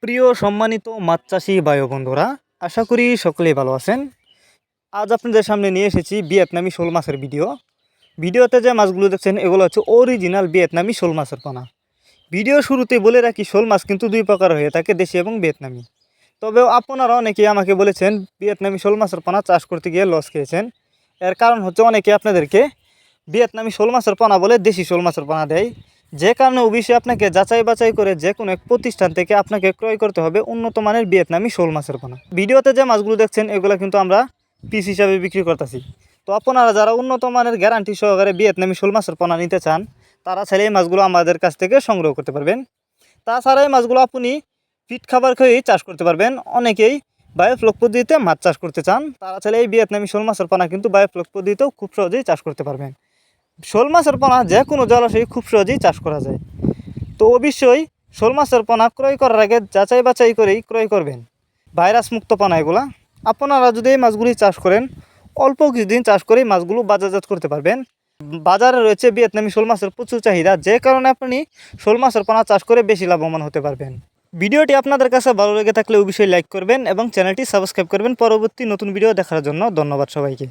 প্রিয় সম্মানিত মাছ চাষি ভাই ও বন্ধুরা, আশা করি সকলেই ভালো আছেন। আজ আপনাদের সামনে নিয়ে এসেছি ভিয়েতনামি শোল মাছের ভিডিওতে যে মাছগুলো দেখছেন এগুলো হচ্ছে অরিজিনাল ভিয়েতনামি শোল মাছের পোনা। ভিডিও শুরুতে বলে রাখি, শোল মাছ কিন্তু দুই প্রকার হয়ে থাকে, দেশি এবং ভিয়েতনামি। তবে আপনারা অনেকেই আমাকে বলেছেন ভিয়েতনামি শোল মাছের পোনা চাষ করতে গিয়ে লস খেয়েছেন। এর কারণ হচ্ছে অনেকে আপনাদেরকে ভিয়েতনামি শোল মাছের পোনা বলে দেশি শোল মাছের পোনা দেয়, যে কারণে অবশ্যই আপনাকে যাচাই বাছাই করে যে কোনো এক প্রতিষ্ঠান থেকে আপনাকে ক্রয় করতে হবে উন্নত মানের ভিয়েতনামি শোল মাছের পোনা। ভিডিওতে যে মাছগুলো দেখছেন এগুলো কিন্তু আমরা পিস হিসাবে বিক্রি করতেছি। তো আপনারা যারা উন্নত মানের গ্যারান্টি সহকারে ভিয়েতনামি শোল মাছের পোনা নিতে চান, তারা চাইলে এই মাছগুলো আমাদের কাছ থেকে সংগ্রহ করতে পারবেন। তাছাড়া এই মাছগুলো আপনি ফিট খাবার খেয়েই চাষ করতে পারবেন। অনেকেই বায়োফ্লক পদ্ধতিতে মাছ চাষ করতে চান, তারা চাইলে এই ভিয়েতনামি শোল মাছের পোনা কিন্তু বায়োফ্লক পদ্ধতিতেও খুব সহজেই চাষ করতে পারবেন। শোল মাছের পোনা যে কোনো জলাশয়ে খুব সহজেই চাষ করা যায়। তো অবশ্যই শোল মাছের পোনা ক্রয় করার আগে যাচাই বাছাই করেই ক্রয় করবেন, ভাইরাস মুক্ত পোনা এগুলা। আপনারা যদি এই মাছগুলি চাষ করেন, অল্প কিছুদিন চাষ করেই মাছগুলো বাজারজাত করতে পারবেন। বাজারে রয়েছে ভিয়েতনামি শোল মাছের প্রচুর চাহিদা, যে কারণে আপনি শোল মাছের পোনা চাষ করে বেশি লাভবান হতে পারবেন। ভিডিওটি আপনাদের কাছে ভালো লেগে থাকলে অবশ্যই লাইক করবেন এবং চ্যানেলটি সাবস্ক্রাইব করবেন পরবর্তী নতুন ভিডিও দেখার জন্য। ধন্যবাদ সবাইকে।